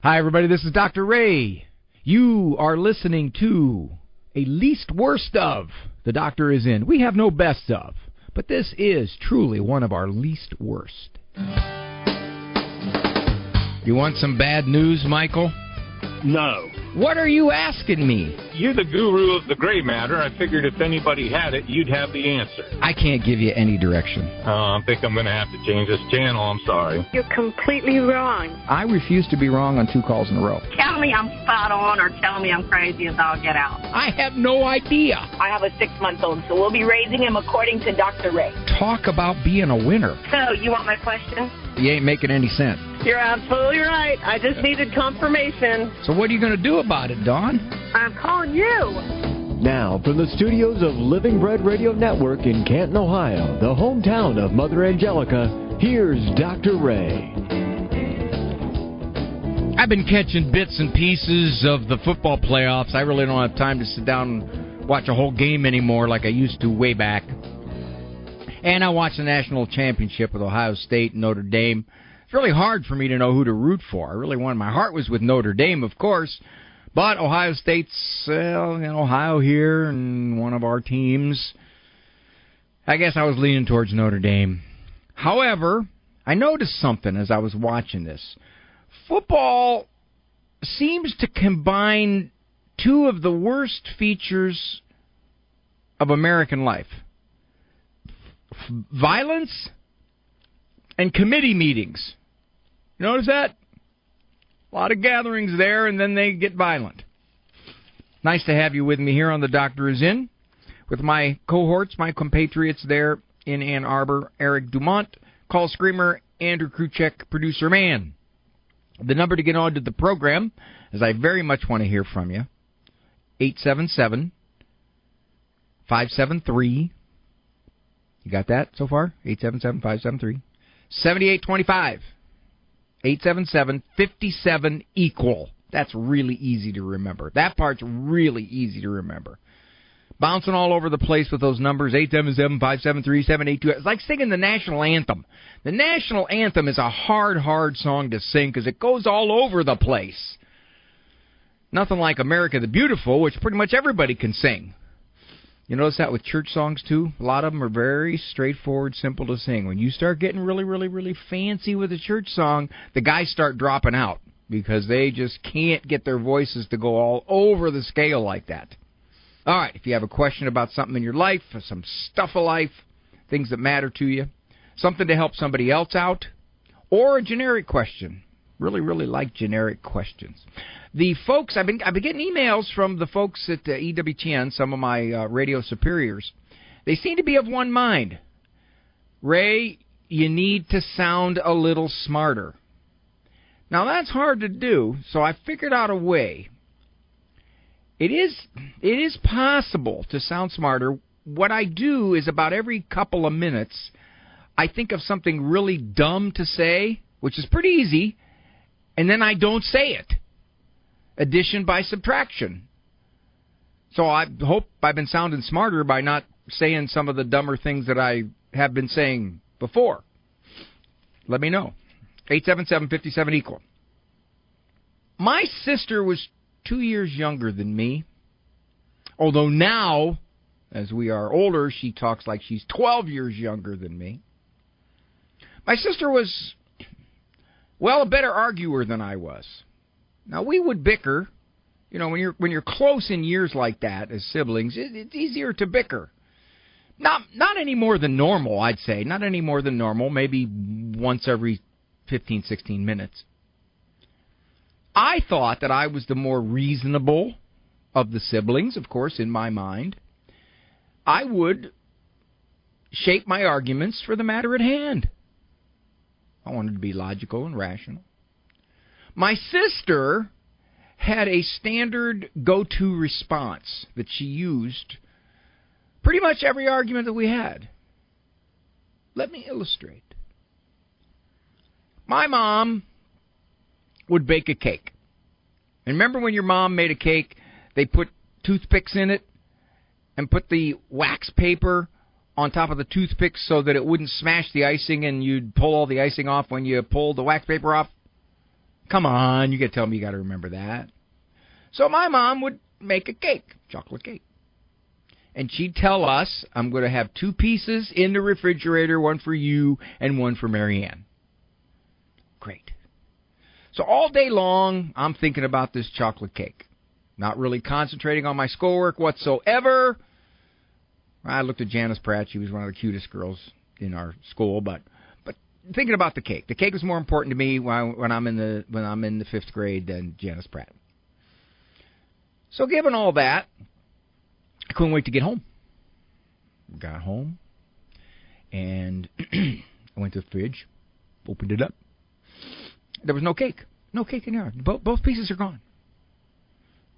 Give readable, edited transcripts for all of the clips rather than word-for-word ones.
Hi, everybody. This is Dr. Ray. You are listening to a least worst of. The doctor is in. We have no best of, but this is truly one of our least worst. You want some bad news, Michael? No. What are you asking me? You're the guru of the gray matter. I figured if anybody had it, you'd have the answer. I can't give you any direction. I think I'm going to have to change this channel. I'm sorry. You're completely wrong. I refuse to be wrong on 2 calls in a row. Tell me I'm spot on or tell me I'm crazy as all get out. I have no idea. I have a 6-month-old, so we'll be raising him according to Dr. Ray. Talk about being a winner. So, you want my question? You ain't making any sense. You're absolutely right. I just needed confirmation. So what are you going to do about it, Dawn? I'm calling you. Now, from the studios of Living Bread Radio Network in Canton, Ohio, the hometown of Mother Angelica, here's Dr. Ray. I've been catching bits and pieces of the football playoffs. I really don't have time to sit down and watch a whole game anymore like I used to way back. And I watched the national championship with Ohio State and Notre Dame. It's really hard for me to know who to root for. I really wanted, my heart was with Notre Dame, of course. But Ohio State's, Ohio here and one of our teams. I guess I was leaning towards Notre Dame. However, I noticed something as I was watching this. Football seems to combine 2 of the worst features of American life. Violence and committee meetings. You notice that? A lot of gatherings there, and then they get violent. Nice to have you with me here on The Doctor Is In, with my cohorts, my compatriots there in Ann Arbor, Eric Dumont, Call Screamer, Andrew Kruchek, Producer Man. The number to get on to the program, as I very much want to hear from you, 877-573. You got that so far? 877-573. 7825. 877-57-EQUAL. That's really easy to remember. That part's really easy to remember. Bouncing all over the place with those numbers, 877-573-782. It's like singing the national anthem. The national anthem is a hard song to sing because it goes all over the place. Nothing like America the Beautiful, which pretty much everybody can sing. You notice that with church songs, too? A lot of them are very straightforward, simple to sing. When you start getting really fancy with a church song, the guys start dropping out because they just can't get their voices to go all over the scale like that. All right, if you have a question about something in your life, or some stuff of life, things that matter to you, something to help somebody else out, or a generic question. Really like generic questions. The folks, I've been getting emails from the folks at EWTN, some of my radio superiors. They seem to be of one mind. Ray, you need to sound a little smarter. Now, that's hard to do, so I figured out a way. It is possible to sound smarter. What I do is about every couple of minutes, I think of something really dumb to say, which is pretty easy, and then I don't say it. Addition by subtraction. So I hope I've been sounding smarter by not saying some of the dumber things that I have been saying before. Let me know. 877-57-EQUAL. My sister was 2 years younger than me. Although now, as we are older, she talks like she's 12 years younger than me. My sister was, a better arguer than I was. Now, we would bicker. You know, when you're close in years like that as siblings, it's easier to bicker. Not any more than normal, I'd say. Not any more than normal, maybe once every 15, 16 minutes. I thought that I was the more reasonable of the siblings, of course, in my mind. I would shape my arguments for the matter at hand. I wanted to be logical and rational. My sister had a standard go-to response that she used pretty much every argument that we had. Let me illustrate. My mom would bake a cake. And remember when your mom made a cake, they put toothpicks in it and put the wax paper on top of the toothpicks so that it wouldn't smash the icing and you'd pull all the icing off when you pulled the wax paper off? Come on, you got to tell me you got to remember that. So my mom would make a cake, chocolate cake. And she'd tell us, I'm going to have 2 pieces in the refrigerator, one for you and one for Marianne. Great. So all day long, I'm thinking about this chocolate cake. Not really concentrating on my schoolwork whatsoever. I looked at Janice Pratt. She was one of the cutest girls in our school, but thinking about the cake. The cake was more important to me when I'm in the 5th grade than Janice Pratt. So given all that, I couldn't wait to get home. Got home, and I went to the fridge, opened it up. There was no cake. No cake in there. Both pieces are gone.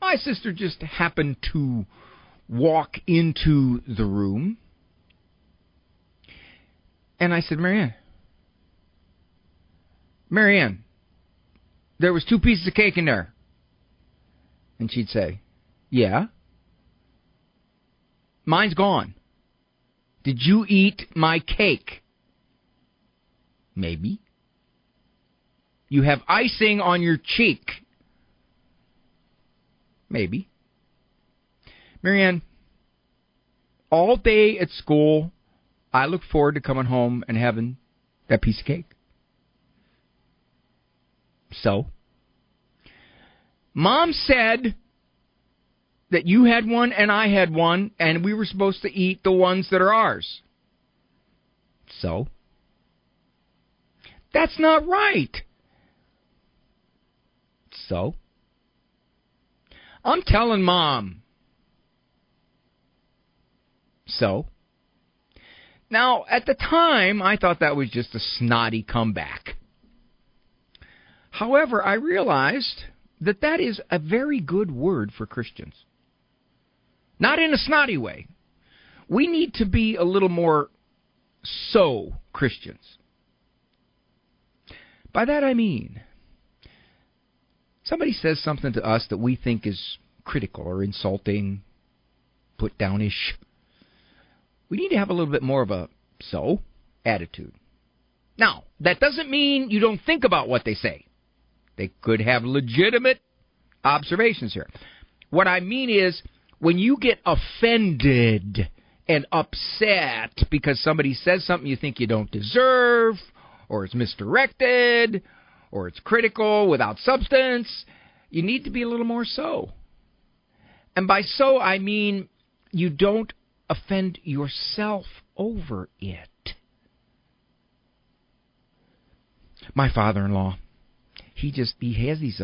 My sister just happened to walk into the room, and I said, Marianne, there was 2 pieces of cake in there. And she'd say, yeah. Mine's gone. Did you eat my cake? Maybe. You have icing on your cheek. Maybe. Marianne, all day at school, I look forward to coming home and having that piece of cake. So, Mom said that you had one and I had one, and we were supposed to eat the ones that are ours. So, that's not right. So, I'm telling Mom. So, now, at the time, I thought that was just a snotty comeback. However, I realized that is a very good word for Christians. Not in a snotty way. We need to be a little more so Christians. By that I mean, somebody says something to us that we think is critical or insulting, put downish. We need to have a little bit more of a so attitude. Now, that doesn't mean you don't think about what they say. They could have legitimate observations here. What I mean is, when you get offended and upset because somebody says something you think you don't deserve, or it's misdirected, or it's critical without substance, you need to be a little more so. And by so, I mean you don't offend yourself over it. My father-in-law, he has these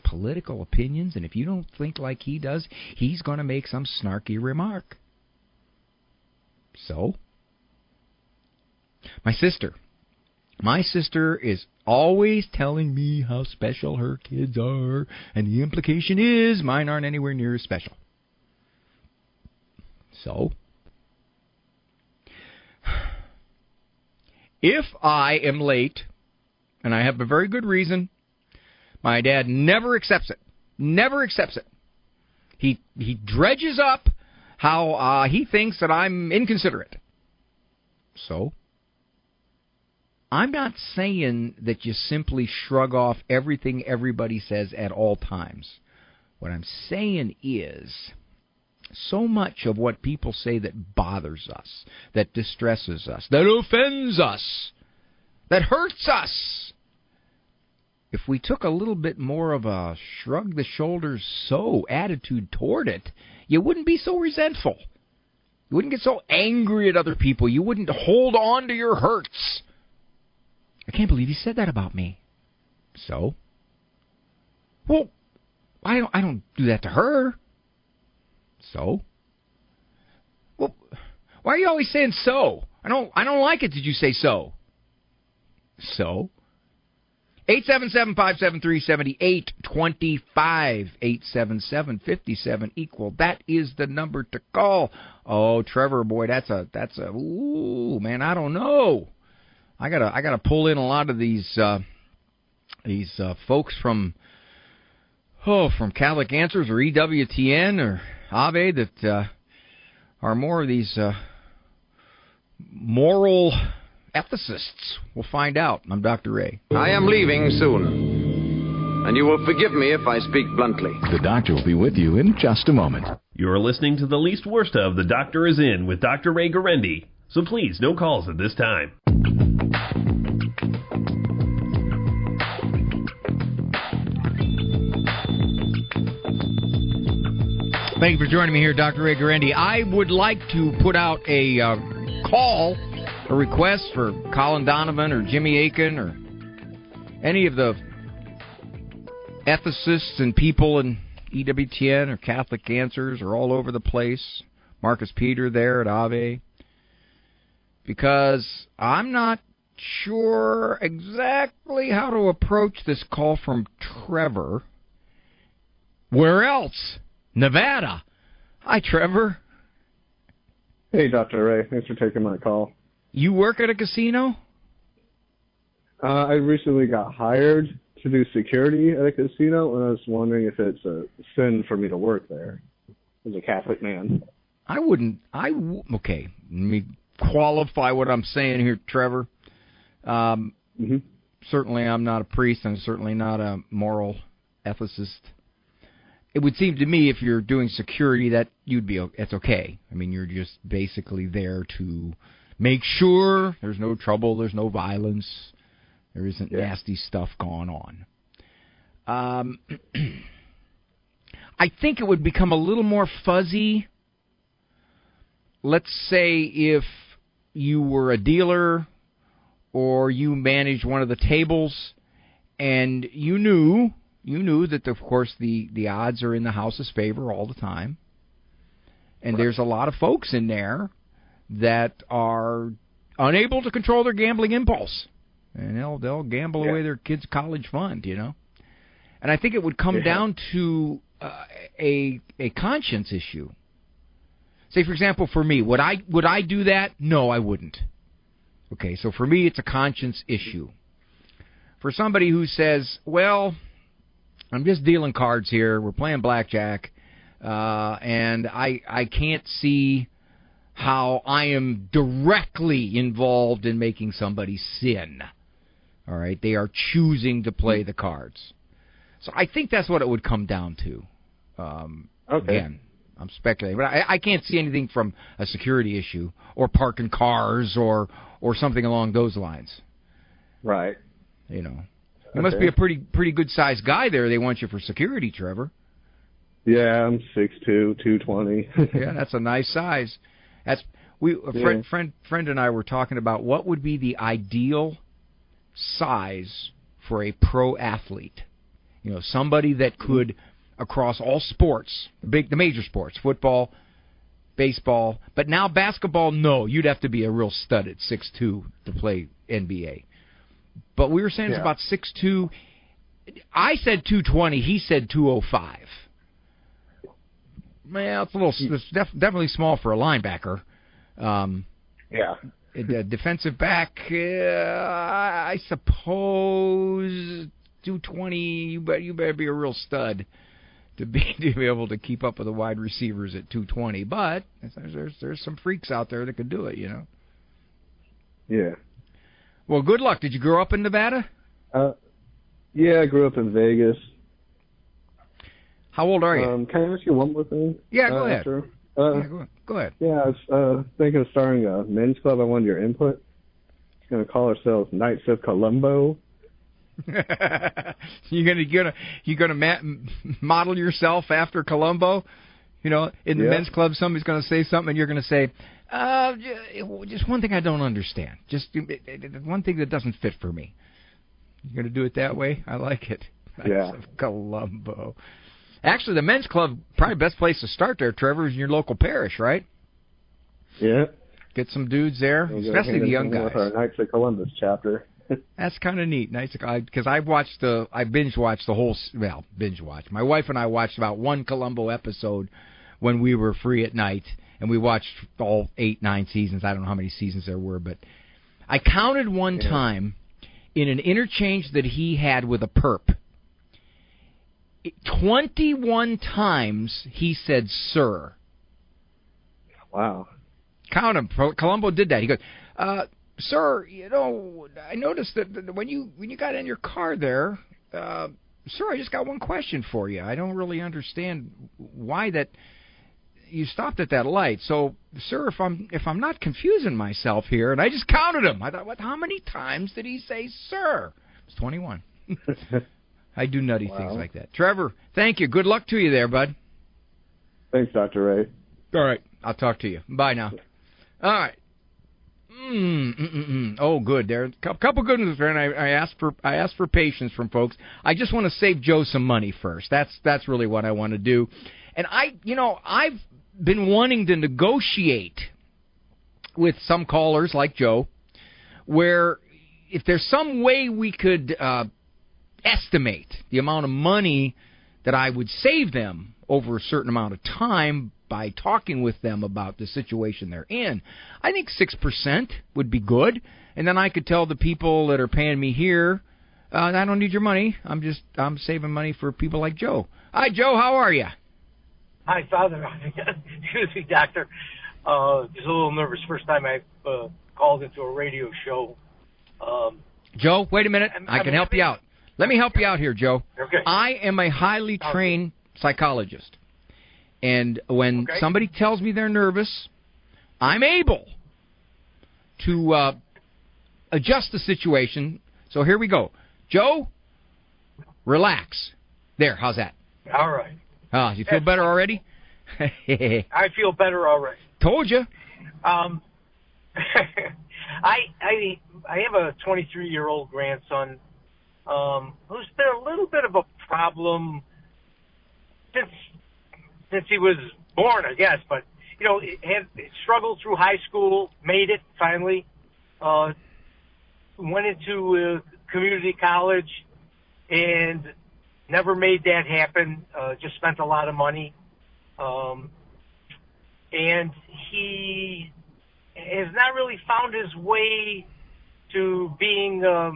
political opinions, and if you don't think like he does, he's going to make some snarky remark. So, my sister is always telling me how special her kids are, and the implication is mine aren't anywhere near as special. So, if I am late, and I have a very good reason, my dad never accepts it. Never accepts it. He dredges up how he thinks that I'm inconsiderate. So, I'm not saying that you simply shrug off everything everybody says at all times. What I'm saying is, so much of what people say that bothers us, that distresses us, that offends us, that hurts us, if we took a little bit more of a shrug the shoulders so attitude toward it, you wouldn't be so resentful. You wouldn't get so angry at other people. You wouldn't hold on to your hurts. I can't believe you said that about me. So? Well, I don't do that to her. So? Well, why are you always saying so? I don't like it. Did you say so? So? 877-573-7825. 877-57 equal. That is the number to call. Oh, Trevor, boy, that's a ooh, man, I don't know. I gotta pull in a lot of these folks from Catholic Answers or EWTN or Ave that are more of these moral ethicists. We'll find out. I'm Dr. Ray. I am leaving soon. and you will forgive me if I speak bluntly. The doctor will be with you in just a moment. You're listening to the least worst of The Doctor Is In with Dr. Ray Guarendi. So please, no calls at this time. Thank you for joining me here, Dr. Ray Guarendi. I would like to put out a a request for Colin Donovan or Jimmy Aiken or any of the ethicists and people in EWTN or Catholic Answers are all over the place. Marcus Peter there at Ave. Because I'm not sure exactly how to approach this call from Trevor. Where else? Nevada. Hi, Trevor. Hey, Dr. Ray. Thanks for taking my call. You work at a casino? I recently got hired to do security at a casino, and I was wondering if it's a sin for me to work there as a Catholic man. Okay, let me qualify what I'm saying here, Trevor. Certainly I'm not a priest, and certainly not a moral ethicist. It would seem to me if you're doing security that that's okay. I mean, you're just basically there to make sure there's no trouble, there's no violence, there isn't nasty stuff going on. I think it would become a little more fuzzy. Let's say if you were a dealer or you managed one of the tables and you knew that, of course, the odds are in the house's favor all the time. And there's a lot of folks in there that are unable to control their gambling impulse. And they'll gamble away their kids' college fund, you know. And I think it would come down to a conscience issue. Say, for example, for me, would I do that? No, I wouldn't. Okay, so for me, it's a conscience issue. For somebody who says, well, I'm just dealing cards here, we're playing blackjack, and I can't see how I am directly involved in making somebody sin. All right, they are choosing to play the cards. So I think that's what it would come down to. Again, I'm speculating, but I can't see anything from a security issue or parking cars or something along those lines. Right. You know, you must be a pretty good sized guy there. They want you for security, Trevor. Yeah, I'm 6'2", 220. Yeah, that's a nice size. That's friend and I were talking about what would be the ideal size for a pro athlete. You know, somebody that could, across all sports, the major sports, football, baseball, but now basketball, no, you'd have to be a real stud at 6'2" to play NBA. But we were saying it's about 6'2". I said 220. He said 205. Well, it's definitely small for a linebacker. A defensive back, I suppose 220. You better be a real stud to be able to keep up with the wide receivers at 220. But there's some freaks out there that could do it, you know. Yeah. Well, good luck. Did you grow up in Nevada? Yeah, I grew up in Vegas. How old are you? Can I ask you one more thing? Yeah, go ahead. Go ahead. Yeah, I was thinking of starting a men's club. I wanted your input. It's going to call ourselves Knights of Colombo. You gonna model yourself after Colombo? You know, in the men's club, somebody's going to say something, and you're going to say, just one thing I don't understand. Just one thing that doesn't fit for me. You're going to do it that way? I like it. Knights of Colombo. Actually, the men's club, probably the best place to start there, Trevor, is in your local parish, right? Yeah. Get some dudes there, especially the young guys. With our Knights of Columbus chapter. That's kind of neat. Nice, because I binge watched the whole. Well, binge watched. My wife and I watched about one Columbo episode when we were free at night, and we watched all 8, 9 seasons. I don't know how many seasons there were, but I counted one time in an interchange that he had with a perp. 21 times he said "sir." Wow. Count him. Columbo did that. He goes, "Sir, you know, I noticed that when you got in your car there, Sir, I just got one question for you. I don't really understand why that you stopped at that light. So, sir, if I'm not confusing myself here, and I just counted him. I thought, what? How many times did he say, sir? It's 21. I do nutty things like that. Trevor, thank you. Good luck to you there, bud. Thanks, Dr. Ray. All right. I'll talk to you. Bye now. All right. Oh, good. There are a couple good ones there, and I asked for patience from folks. I just want to save Joe some money first. That's really what I want to do. And I've been wanting to negotiate with some callers like Joe, where if there's some way we could estimate the amount of money that I would save them over a certain amount of time by talking with them about the situation they're in, I think 6% would be good. And then I could tell the people that are paying me here, I don't need your money. I'm saving money for people like Joe. Hi, Joe. How are you? Hi, Father. Excuse me, Doctor. Just a little nervous. First time I've called into a radio show. Joe, wait a minute. I can help you out. Let me help you out here, Joe. Okay. I am a highly trained psychologist. And when somebody tells me they're nervous, I'm able to adjust the situation. So here we go. Joe, relax. There, how's that? All right. You feel better already? I feel better already. Told you. I have a 23-year-old grandson who's been a little bit of a problem since he was born, I guess. But, had struggled through high school, made it finally, went into community college, and never made that happen, just spent a lot of money. And he has not really found his way to being a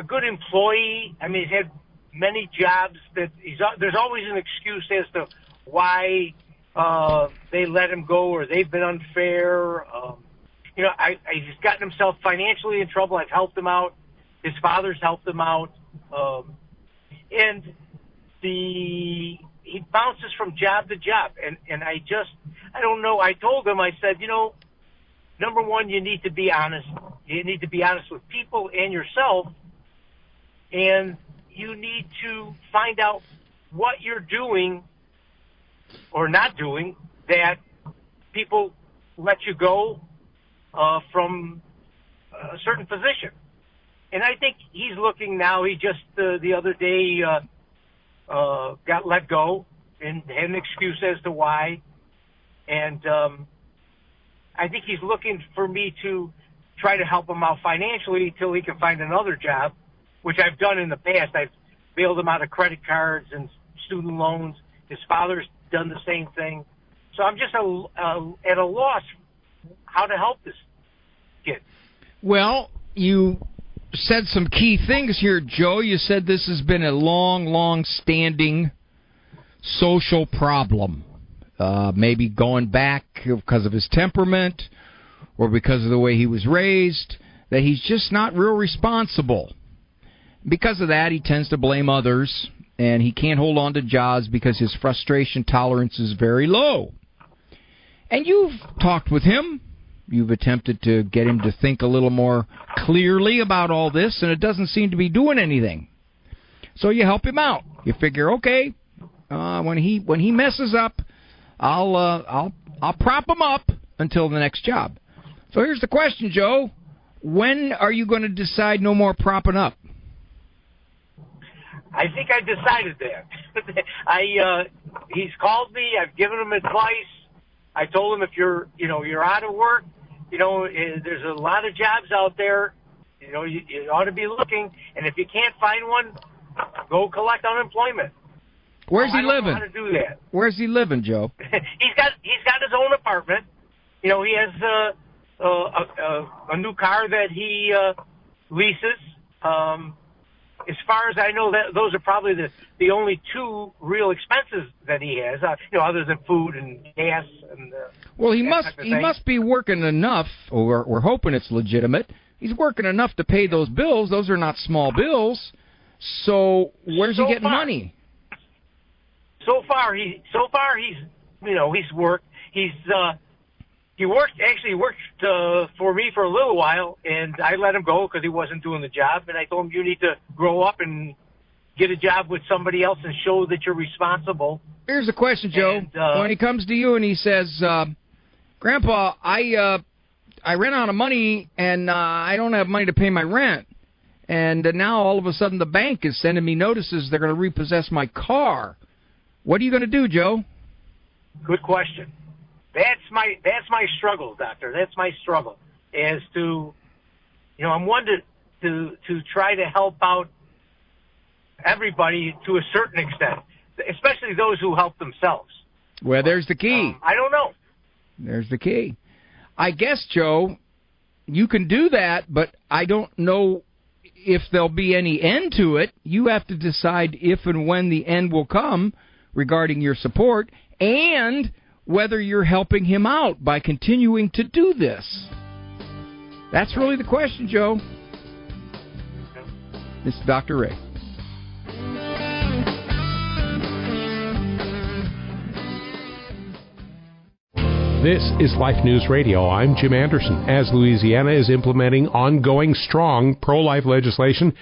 good employee. I mean, he's had many jobs that there's always an excuse as to why they let him go or they've been unfair. He's gotten himself financially in trouble. I've helped him out. His father's helped him out. And he bounces from job to job. And I don't know. I told him, I said, number one, you need to be honest. You need to be honest with people and yourself. And you need to find out what you're doing or not doing that people let you go from a certain position. And I think he's looking now. He just the other day got let go and had an excuse as to why. And I think he's looking for me to try to help him out financially until he can find another job, which I've done in the past. I've bailed him out of credit cards and student loans. His father's done the same thing. So I'm just at a loss how to help this kid. Well, you said some key things here, Joe. You said this has been a long-standing social problem. Maybe going back because of his temperament or because of the way he was raised, that he's just not real responsible. Because of that, he tends to blame others, and he can't hold on to jobs because his frustration tolerance is very low. And you've talked with him. You've attempted to get him to think a little more clearly about all this, and it doesn't seem to be doing anything. So you help him out. You figure, okay, when he messes up, I'll prop him up until the next job. So here's the question, Joe. When are you going to decide no more propping up? I think I decided that. He's called me. I've given him advice. I told him if you're out of work, there's a lot of jobs out there. You ought to be looking. And if you can't find one, go collect unemployment. Where's he living? I don't know how to do that. Where's he living, Joe? He's got his own apartment. He has a new car that he leases. As far as I know, those are probably the only two real expenses that he has, other than food and gas. And well, he must be working enough, or we're hoping it's legitimate. He's working enough to pay those bills. Those are not small bills. So where's he getting money? So far he's worked. He worked for me for a little while, and I let him go because he wasn't doing the job. And I told him, you need to grow up and get a job with somebody else and show that you're responsible. Here's the question, Joe. And, when he comes to you and he says, Grandpa, I ran out of money, and I don't have money to pay my rent. And now all of a sudden the bank is sending me notices they're going to repossess my car. What are you going to do, Joe? Good question. That's my struggle, Doctor. That's my struggle. As to, I'm one to try to help out everybody to a certain extent, especially those who help themselves. Well, there's the key. I don't know. There's the key. I guess, Joe, you can do that, but I don't know if there'll be any end to it. You have to decide if and when the end will come regarding your support and whether you're helping him out by continuing to do this. That's really the question, Joe. This is Dr. Ray. This is Life News Radio. I'm Jim Anderson. As Louisiana is implementing ongoing strong pro-life legislation,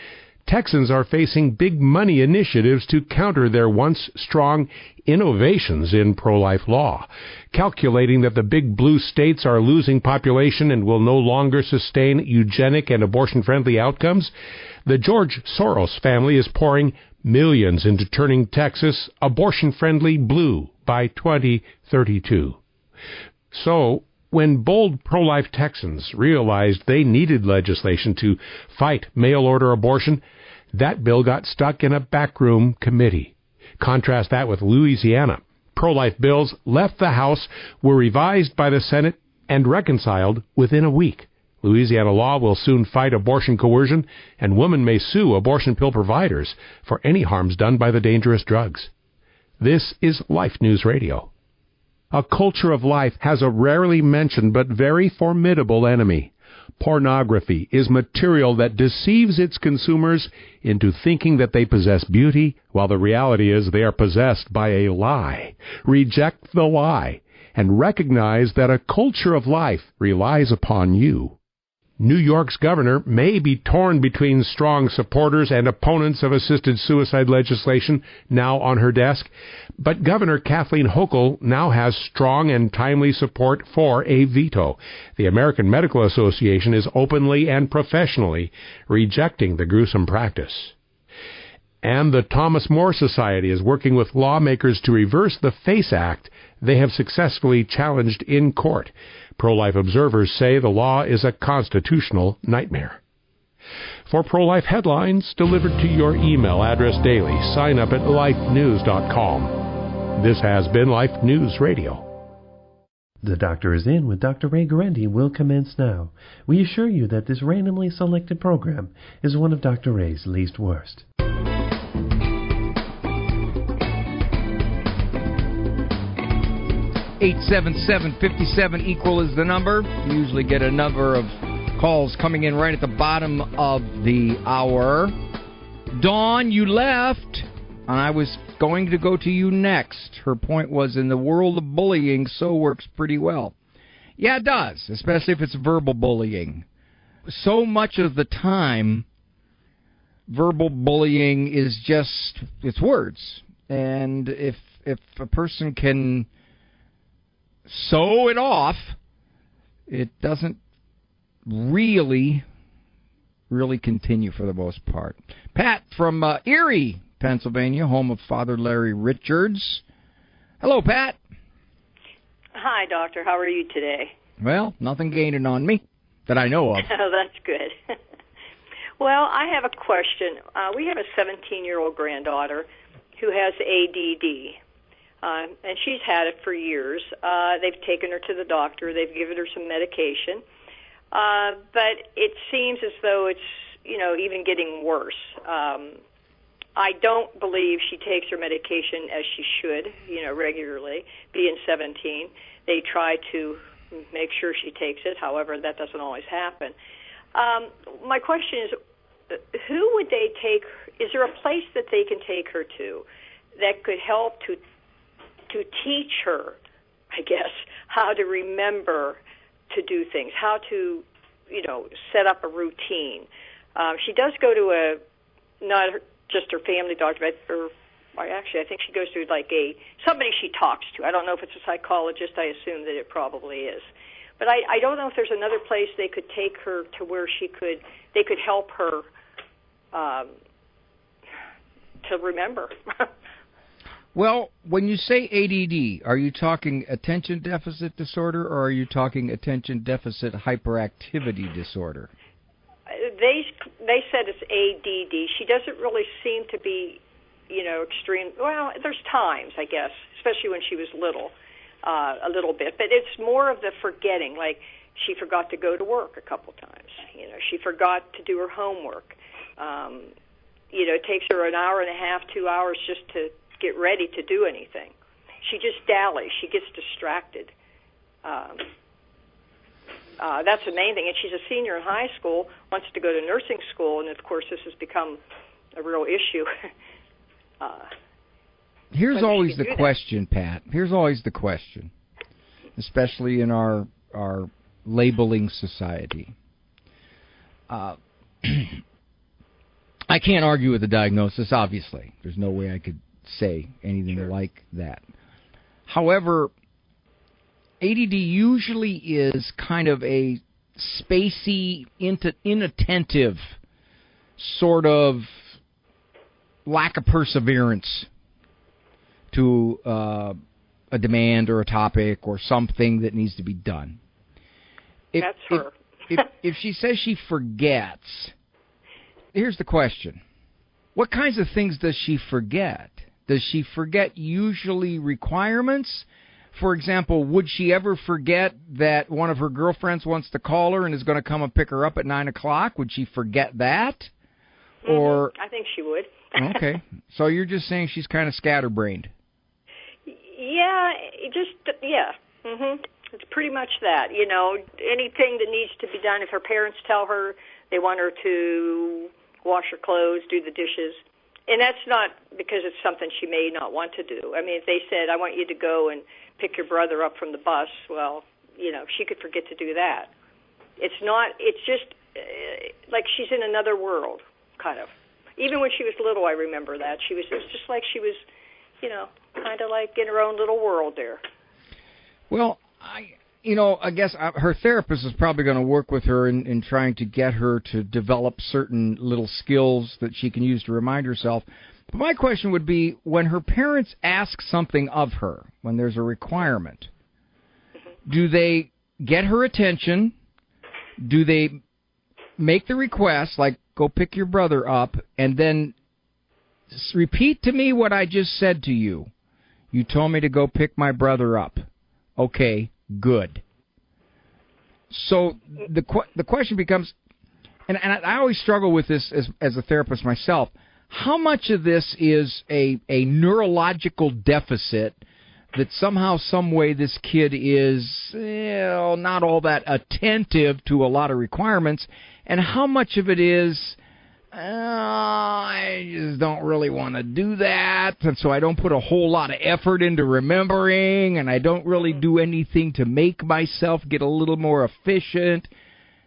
Texans are facing big money initiatives to counter their once strong innovations in pro-life law. Calculating that the big blue states are losing population and will no longer sustain eugenic and abortion-friendly outcomes, the George Soros family is pouring millions into turning Texas abortion-friendly blue by 2032. So, when bold pro-life Texans realized they needed legislation to fight mail-order abortion, that bill got stuck in a backroom committee. Contrast that with Louisiana. Pro-life bills left the House, were revised by the Senate, and reconciled within a week. Louisiana law will soon fight abortion coercion, and women may sue abortion pill providers for any harms done by the dangerous drugs. This is Life News Radio. A culture of life has a rarely mentioned but very formidable enemy. Pornography is material that deceives its consumers into thinking that they possess beauty, while the reality is they are possessed by a lie. Reject the lie and recognize that a culture of life relies upon you. New York's governor may be torn between strong supporters and opponents of assisted suicide legislation now on her desk, but Governor Kathleen Hochul now has strong and timely support for a veto. The American Medical Association is openly and professionally rejecting the gruesome practice. And the Thomas More Society is working with lawmakers to reverse the FACE Act they have successfully challenged in court. Pro-life observers say the law is a constitutional nightmare. For pro-life headlines delivered to your email address daily, sign up at lifenews.com. This has been Life News Radio. The Doctor is In with Dr. Ray Guarendi will commence now. We assure you that this randomly selected program is one of Dr. Ray's least worst. 877-57 equal is the number. We usually get a number of calls coming in right at the bottom of the hour. Dawn, you left, and I was going to go to you next. Her point was, in the world of bullying, so works pretty well. Yeah, it does, especially if it's verbal bullying. So much of the time, verbal bullying is just, it's words. And if a person can sew it off, it doesn't really continue for the most part. Pat from Erie, Pennsylvania, home of Father Larry Richards. Hello, Pat. Hi, Doctor. How are you today? Well, nothing gaining on me that I know of. Oh, that's good. Well, I have a question. We have a 17-year-old granddaughter who has ADD. And she's had it for years. They've taken her to the doctor. They've given her some medication. But it seems as though it's, even getting worse. I don't believe she takes her medication as she should, regularly, being 17. They try to make sure she takes it. However, that doesn't always happen. My question is, who would they take? Is there a place that they can take her to that could help to teach her, I guess, how to remember to do things, how to, set up a routine? She does go to not just her family doctor, but I think she goes to somebody she talks to. I don't know if it's a psychologist. I assume that it probably is. But I don't know if there's another place they could take her to where they could help her to remember. Well, when you say ADD, are you talking attention deficit disorder or are you talking attention deficit hyperactivity disorder? They said it's ADD. She doesn't really seem to be, extreme. Well, there's times, I guess, especially when she was little, a little bit. But it's more of the forgetting. Like she forgot to go to work a couple times. She forgot to do her homework. It takes her an hour and a half, 2 hours just to get ready to do anything. She just dallies. She gets distracted. That's the main thing. And she's a senior in high school, wants to go to nursing school, and of course this has become a real issue. Here's always the question, Pat. Here's always the question, especially in our labeling society. I can't argue with the diagnosis, obviously. There's no way I could say anything like that. However, ADD usually is kind of a spacey, inattentive sort of lack of perseverance to a demand or a topic or something that needs to be done. That's her. If she says she forgets, here's the question. What kinds of things does she forget? Does she forget usually requirements? For example, would she ever forget that one of her girlfriends wants to call her and is going to come and pick her up at 9 o'clock? Would she forget that? Mm-hmm. Or I think she would. Okay. So you're just saying she's kind of scatterbrained. Yeah, Mm-hmm. It's pretty much that. Anything that needs to be done, if her parents tell her they want her to wash her clothes, do the dishes, and that's not because it's something she may not want to do. I mean, if they said, I want you to go and pick your brother up from the bus, well, she could forget to do that. It's just like she's in another world, kind of. Even when she was little, I remember that. It was just like she was, kind of like in her own little world there. Well, I guess her therapist is probably going to work with her in trying to get her to develop certain little skills that she can use to remind herself. But my question would be, when her parents ask something of her, when there's a requirement, do they get her attention? Do they make the request, like, go pick your brother up, and then repeat to me what I just said to you? You told me to go pick my brother up. Okay, good. So the question becomes, and I always struggle with this as a therapist myself, how much of this is a neurological deficit that somehow, some way this kid is not all that attentive to a lot of requirements, and how much of it is, I just don't really want to do that, and so I don't put a whole lot of effort into remembering, and I don't really do anything to make myself get a little more efficient.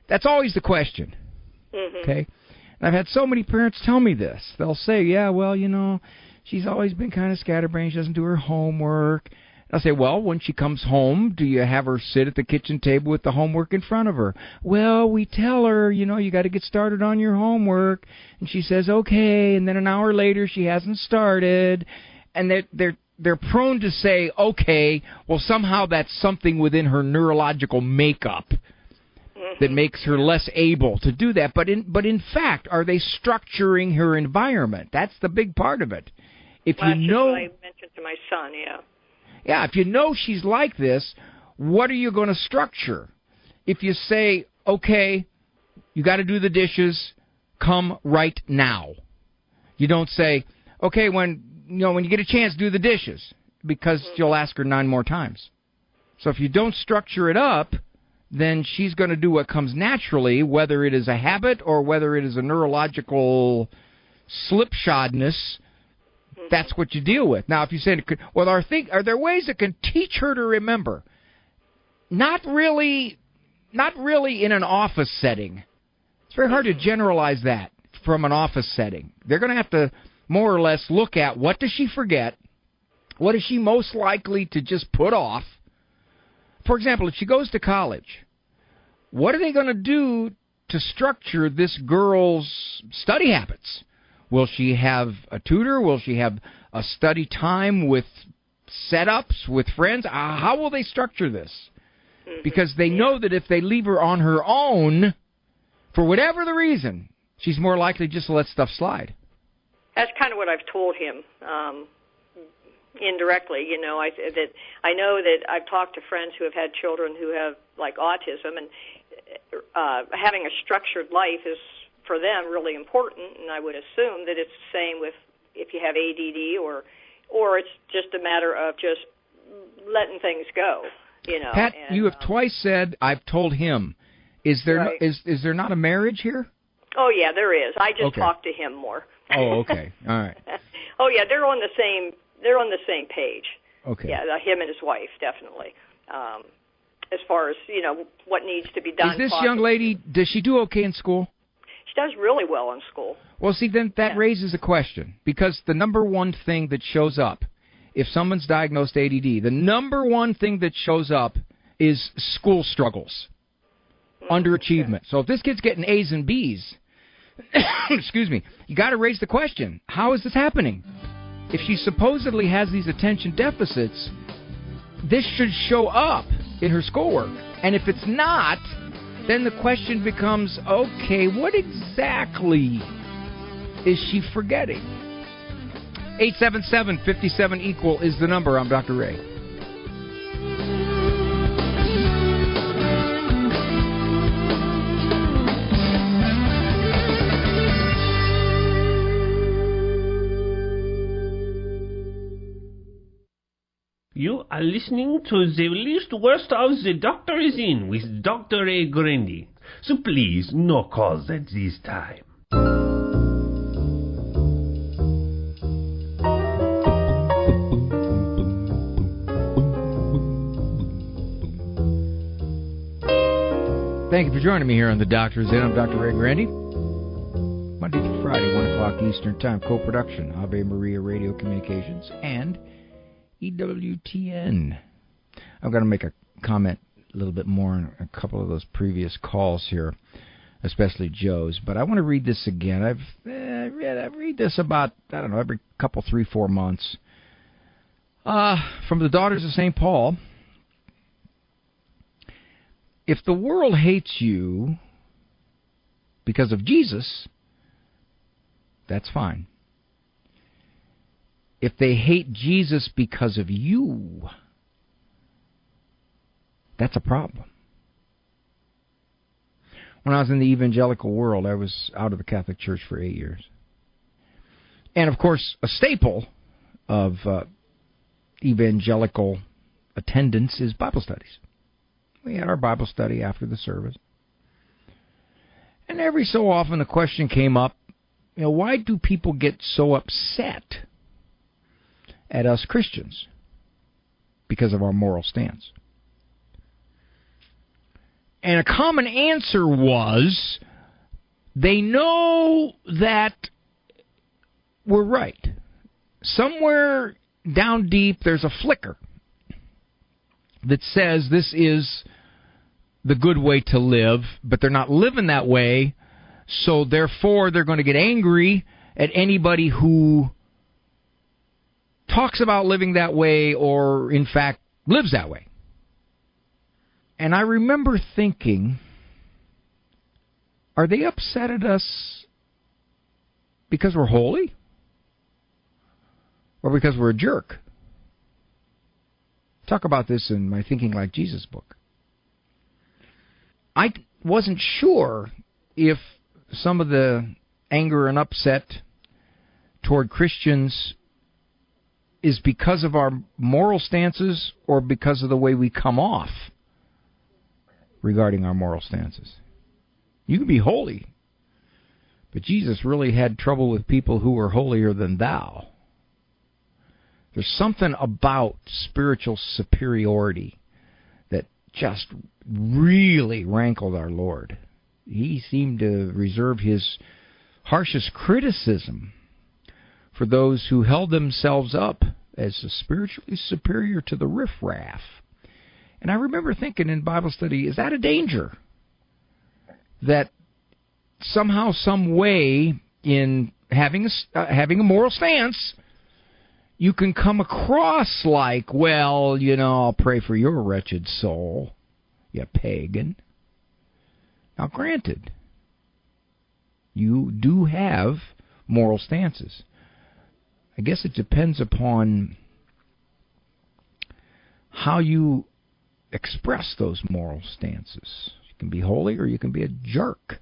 That's always the question. Mm-hmm. Okay? And I've had so many parents tell me this. They'll say, yeah, well, she's always been kind of scatterbrained. She doesn't do her homework. I'll say, well, when she comes home, do you have her sit at the kitchen table with the homework in front of her? Well, we tell her, you got to get started on your homework. And she says, okay. And then an hour later, she hasn't started. And they're prone to say, okay, well, somehow that's something within her neurological makeup that makes her less able to do that. But in fact, are they structuring her environment? That's the big part of it. That's what I mentioned to my son, yeah. Yeah, if you know she's like this, what are you going to structure? If you say, okay, you got to do the dishes, come right now. You don't say, okay, when you get a chance, do the dishes, because you'll ask her 9 more times. So if you don't structure it up, then she's going to do what comes naturally, whether it is a habit or whether it is a neurological slipshodness. That's what you deal with. Now, if you say, well, are there ways that can teach her to remember? Not really in an office setting. It's very hard to generalize that from an office setting. They're going to have to more or less look at what does she forget, what is she most likely to just put off. For example, if she goes to college, what are they going to do to structure this girl's study habits? Will she have a tutor? Will she have a study time with setups, with friends? How will they structure this? Because they know that if they leave her on her own, for whatever the reason, she's more likely just to let stuff slide. That's kind of what I've told him indirectly. I know that I've talked to friends who have had children who have like autism, and having a structured life is for them really important. And I would assume that it's the same with if you have ADD, or it's just a matter of just letting things go. Pat, you have twice said I've told him. Is there right. is there not a marriage here? Oh yeah, there is. I just talk to him more. Oh, okay, all right. Oh yeah, they're on the same page. Okay. Yeah, him and his wife definitely. As far as what needs to be done. Is this young lady? Does she do okay in school? She does really well in school. Well, see, then that raises a question, because the number one thing that shows up if someone's diagnosed ADD, the number one thing that shows up is school struggles, underachievement. So if this kid's getting A's and B's, excuse me, you got to raise the question, how is this happening? If she supposedly has these attention deficits, this should show up in her schoolwork. And if it's not, then the question becomes, okay, what exactly is she forgetting? 877-57-EQUAL is the number. I'm Dr. Ray. You are listening to the least worst of the Doctor is In with Dr. Ray Guarendi. So please, no calls at this time. Thank you for joining me here on The Doctor is In. I'm Dr. Ray Guarendi. Monday through Friday, 1 o'clock Eastern Time, co-production, Ave Maria Radio Communications, and EWTN. I'm going to make a comment a little bit more on a couple of those previous calls here, especially Joe's, but I want to read this again. I read this about, every couple, 3-4 months. From the Daughters of St. Paul. If the world hates you because of Jesus, that's fine. If they hate Jesus because of you, that's a problem. When I was in the evangelical world, I was out of the Catholic Church for 8 years. And, of course, a staple of evangelical attendance is Bible studies. We had our Bible study after the service. And every so often the question came up, why do people get so upset at us Christians? Because of our moral stance. And a common answer was, they know that we're right. Somewhere down deep there's a flicker that says this is the good way to live, but they're not living that way, so therefore they're going to get angry at anybody who talks about living that way or, in fact, lives that way. And I remember thinking, are they upset at us because we're holy? Or because we're a jerk? Talk about this in my Thinking Like Jesus book. I wasn't sure if some of the anger and upset toward Christians is because of our moral stances or because of the way we come off regarding our moral stances. You can be holy, but Jesus really had trouble with people who were holier than thou. There's something about spiritual superiority that just really rankled our Lord. He seemed to reserve his harshest criticism for those who held themselves up as spiritually superior to the riffraff. And I remember thinking in Bible study, is that a danger? That somehow, some way, in having a moral stance, you can come across like, well, I'll pray for your wretched soul, you pagan. Now, granted, you do have moral stances. I guess it depends upon how you express those moral stances. You can be holy or you can be a jerk.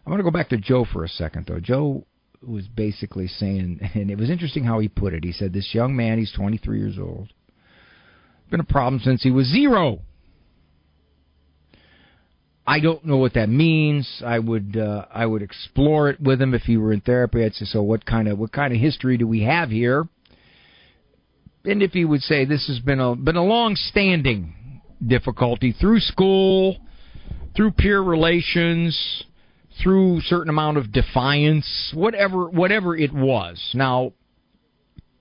I want to go back to Joe for a second, though. Joe was basically saying, and it was interesting how he put it. He said, this young man, he's 23 years old, been a problem since he was 0. I don't know what that means. I would explore it with him if he were in therapy. I'd say, so what kind of history do we have here? And if he would say this has been a long-standing difficulty through school, through peer relations, through a certain amount of defiance, whatever it was. Now,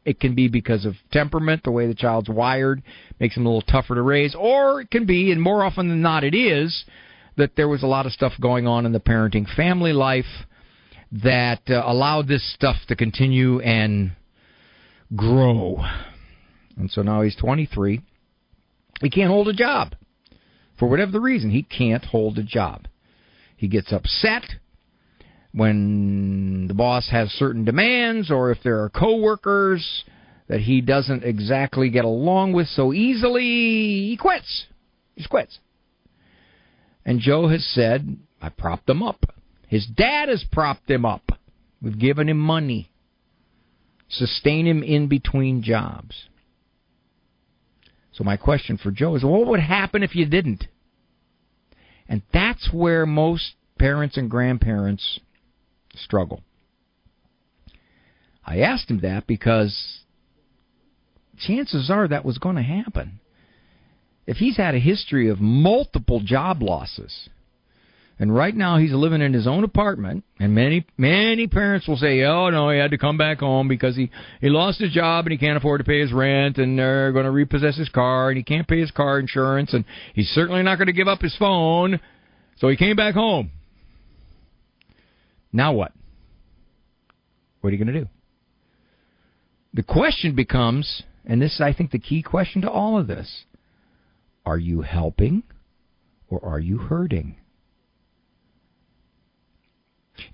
it can be because of temperament, the way the child's wired, makes him a little tougher to raise, or it can be, and more often than not it is, that there was a lot of stuff going on in the parenting family life that allowed this stuff to continue and grow. And so now he's 23. He can't hold a job. For whatever the reason, he can't hold a job. He gets upset when the boss has certain demands, or if there are coworkers that he doesn't exactly get along with so easily, he quits. He just quits. And Joe has said, I propped him up. His dad has propped him up. We've given him money. Sustain him in between jobs. So my question for Joe is, what would happen if you didn't? And that's where most parents and grandparents struggle. I asked him that because chances are that was going to happen. If he's had a history of multiple job losses, and right now he's living in his own apartment, and many parents will say, oh, no, he had to come back home because he lost his job and he can't afford to pay his rent, and they're going to repossess his car, and he can't pay his car insurance, and he's certainly not going to give up his phone, so he came back home. Now what? What are you going to do? The question becomes, and this is, I think, the key question to all of this, are you helping or are you hurting?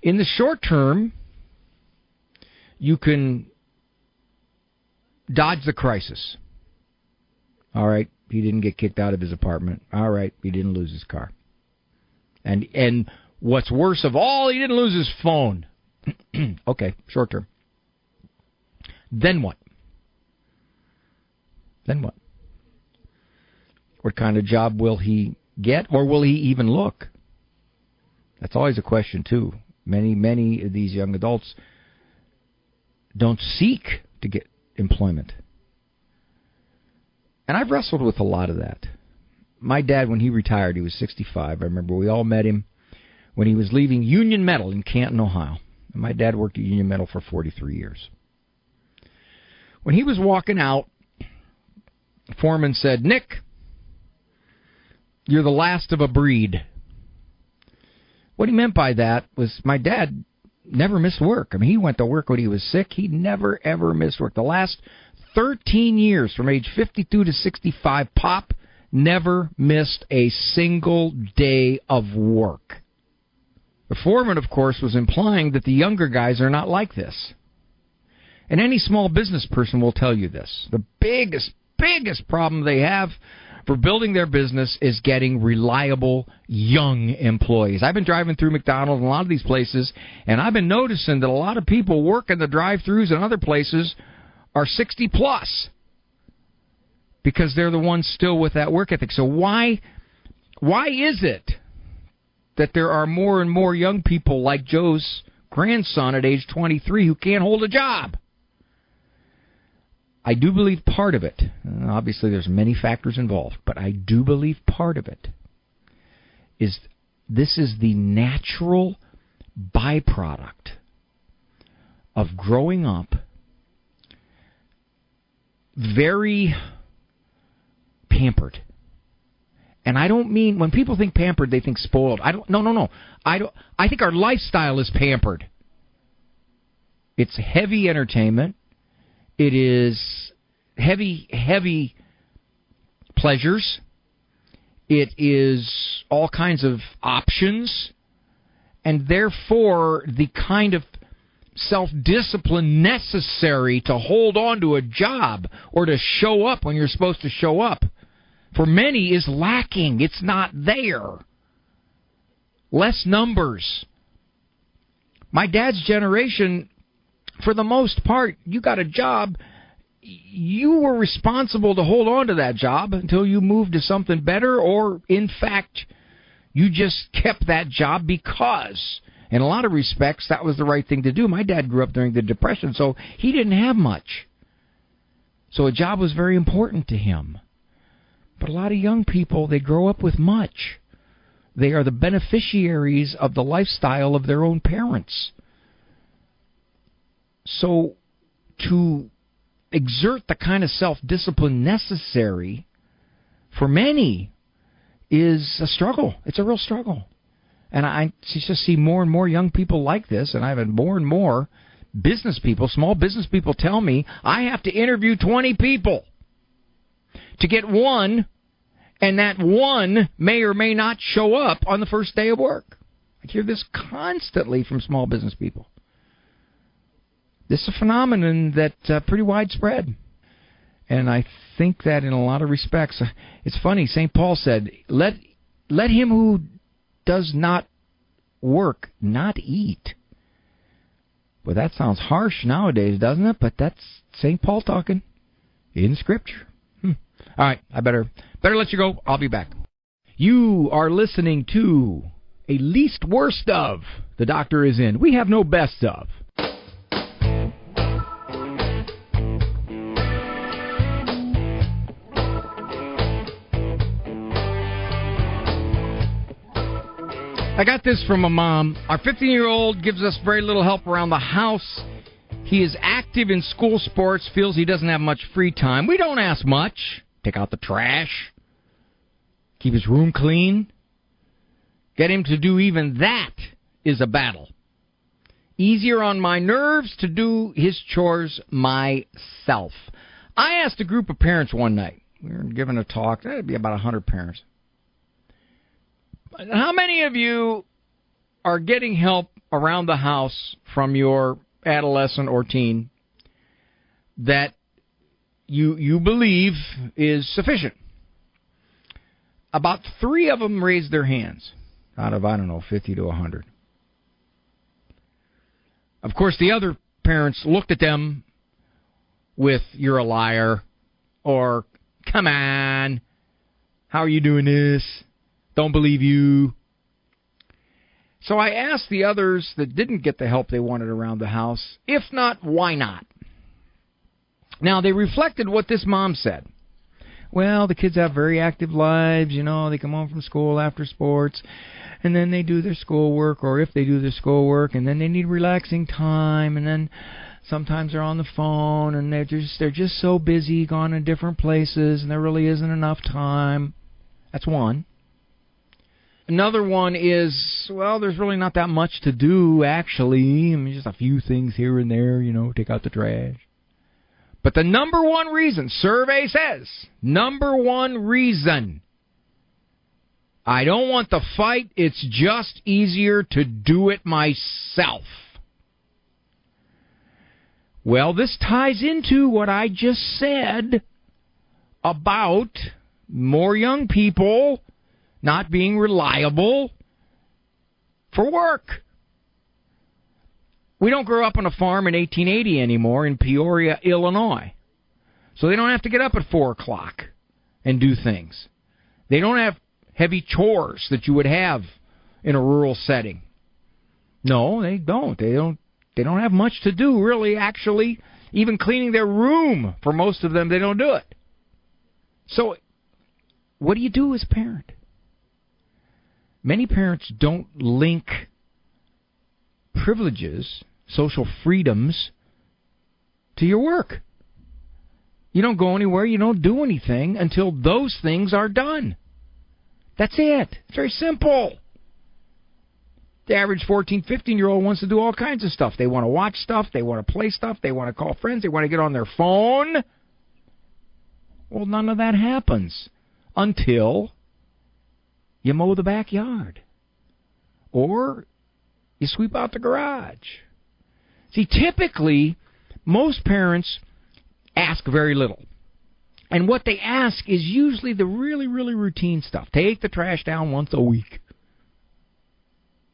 In the short term, you can dodge the crisis. All right, he didn't get kicked out of his apartment. All right, he didn't lose his car. And what's worse of all, he didn't lose his phone. Okay, short term. Then what? Then what? What kind of job will he get, or will he even look? That's always a question, too. Many of these young adults don't seek to get employment. And I've wrestled with a lot of that. My dad, when he retired, he was 65. I remember we all met him when he was leaving Union Metal in Canton, Ohio. And my dad worked at Union Metal for 43 years. When he was walking out, the foreman said, Nick, you're the last of a breed. What he meant by that was my dad never missed work. I mean, he went to work when he was sick. He never, ever missed work. The last 13 years, from age 52 to 65, Pop never missed a single day of work. The foreman, of course, was implying that the younger guys are not like this. And any small business person will tell you this. The biggest problem they have for building their business is getting reliable young employees. I've been driving through McDonald's and a lot of these places, and I've been noticing that a lot of people work in the drive-thrus and other places are 60 plus because they're the ones still with that work ethic. So why Why is it that there are more and more young people like Joe's grandson at age 23 who can't hold a job? I do believe part of it, obviously there's many factors involved, but I do believe part of it is this is the natural byproduct of growing up very pampered. And I don't mean, when people think pampered, they think spoiled. No. I think our lifestyle is pampered. It's heavy entertainment. It is heavy pleasures. It is all kinds of options. And therefore, the kind of self-discipline necessary to hold on to a job or to show up when you're supposed to show up, for many, is lacking. It's not there. Less numbers. My dad's generation, for the most part, you got a job, you were responsible to hold on to that job until you moved to something better, or, in fact, you just kept that job because, in a lot of respects, that was the right thing to do. My dad grew up during the Depression, so he didn't have much. So a job was very important to him. But a lot of young people, they grow up with much. They are the beneficiaries of the lifestyle of their own parents. So to exert the kind of self-discipline necessary for many is a struggle. It's a real struggle. And I just see more and more young people like this, and I've had more and more business people, small business people tell me, I have to interview 20 people to get one, and that one may or may not show up on the first day of work. I hear this constantly from small business people. This is a phenomenon that's pretty widespread. And I think that in a lot of respects, it's funny, St. Paul said, let him who does not work not eat. Well, that sounds harsh nowadays, doesn't it? But that's St. Paul talking in Scripture. All right, I better let you go. I'll be back. You are listening to a least worst of. The doctor is in. We have no best of. I got this from a mom. Our 15-year-old gives us very little help around the house. He is active in school sports, feels he doesn't have much free time. We don't ask much. Take out the trash. Keep his room clean. Get him to do even that is a battle. Easier on my nerves to do his chores myself. I asked a group of parents one night. We were giving a talk. That'd be about 100 parents. How many of you are getting help around the house from your adolescent or teen that you believe is sufficient? About 3 of them raised their hands out of, 50 to 100. Of course, the other parents looked at them with, you're a liar, or, come on, how are you doing this? Don't believe you. So I asked the others that didn't get the help they wanted around the house, if not, why not? Now, they reflected what this mom said. Well, the kids have very active lives, they come home from school after sports, and then they do their schoolwork, or if they do their schoolwork, and then they need relaxing time, and then sometimes they're on the phone, and they're just so busy, gone to different places, and there really isn't enough time. That's one. Another one is, well, there's really not that much to do, actually. Just a few things here and there, take out the trash. But the number one reason, survey says, number one reason, I don't want the fight, it's just easier to do it myself. Well, this ties into what I just said about more young people not being reliable for work. We don't grow up on a farm in 1880 anymore in Peoria, Illinois. So they don't have to get up at 4 o'clock and do things. They don't have heavy chores that you would have in a rural setting. No, they don't. They don't have much to do, really, actually. Even cleaning their room, for most of them, they don't do it. So, what do you do as a parent? Many parents don't link privileges, social freedoms, to your work. You don't go anywhere, you don't do anything until those things are done. That's it. It's very simple. The average 14, 15-year-old wants to do all kinds of stuff. They want to watch stuff, they want to play stuff, they want to call friends, they want to get on their phone. Well, none of that happens until you mow the backyard or you sweep out the garage. See, typically, most parents ask very little. And what they ask is usually the really, really routine stuff. Take the trash down once a week.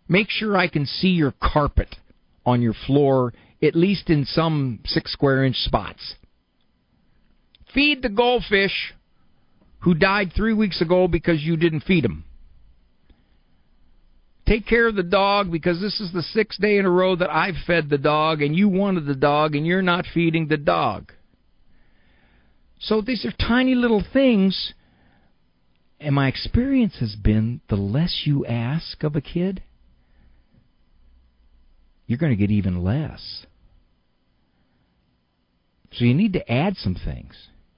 Make sure I can see your carpet on your floor, at least in some 6 square inch spots. Feed the goldfish who died 3 weeks ago because you didn't feed him. Take care of the dog because this is the 6th day in a row that I've fed the dog and you wanted the dog and you're not feeding the dog. So these are tiny little things, and my experience has been the less you ask of a kid, you're going to get even less. So you need to add some things.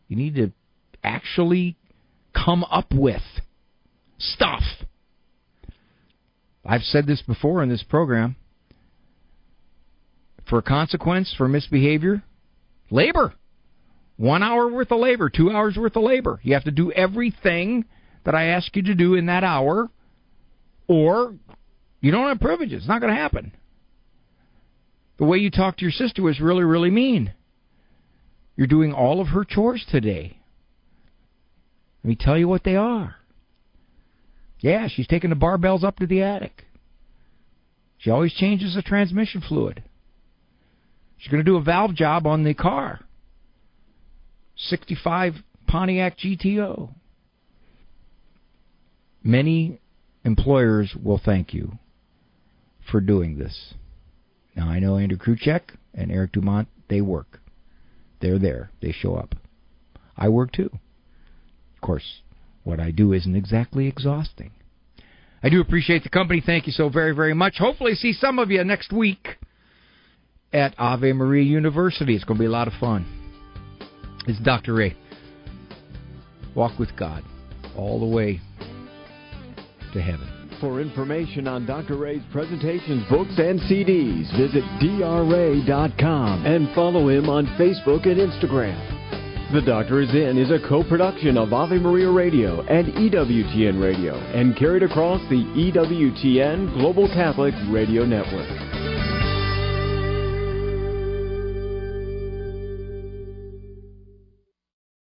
You need to actually come up with stuff. I've said this before in this program. For a consequence for misbehavior, labor. 1 hour worth of labor, 2 hours worth of labor. You have to do everything that I ask you to do in that hour, or you don't have privileges. It's not going to happen. The way you talk to your sister was really, really mean. You're doing all of her chores today. Let me tell you what they are. Yeah, she's taking the barbells up to the attic. She always changes the transmission fluid. She's going to do a valve job on the car. 65 Pontiac GTO. Many employers will thank you for doing this. Now, I know Andrew Kruchek and Eric Dumont, they work. They're there. They show up. I work too. Of course, what I do isn't exactly exhausting. I do appreciate the company. Thank you so very, very much. Hopefully see some of you next week at Ave Maria University. It's going to be a lot of fun. It's Dr. Ray. Walk with God all the way to heaven. For information on Dr. Ray's presentations, books, and CDs, visit drray.com and follow him on Facebook and Instagram. The Doctor Is In is a co-production of Ave Maria Radio and EWTN Radio and carried across the EWTN Global Catholic Radio Network.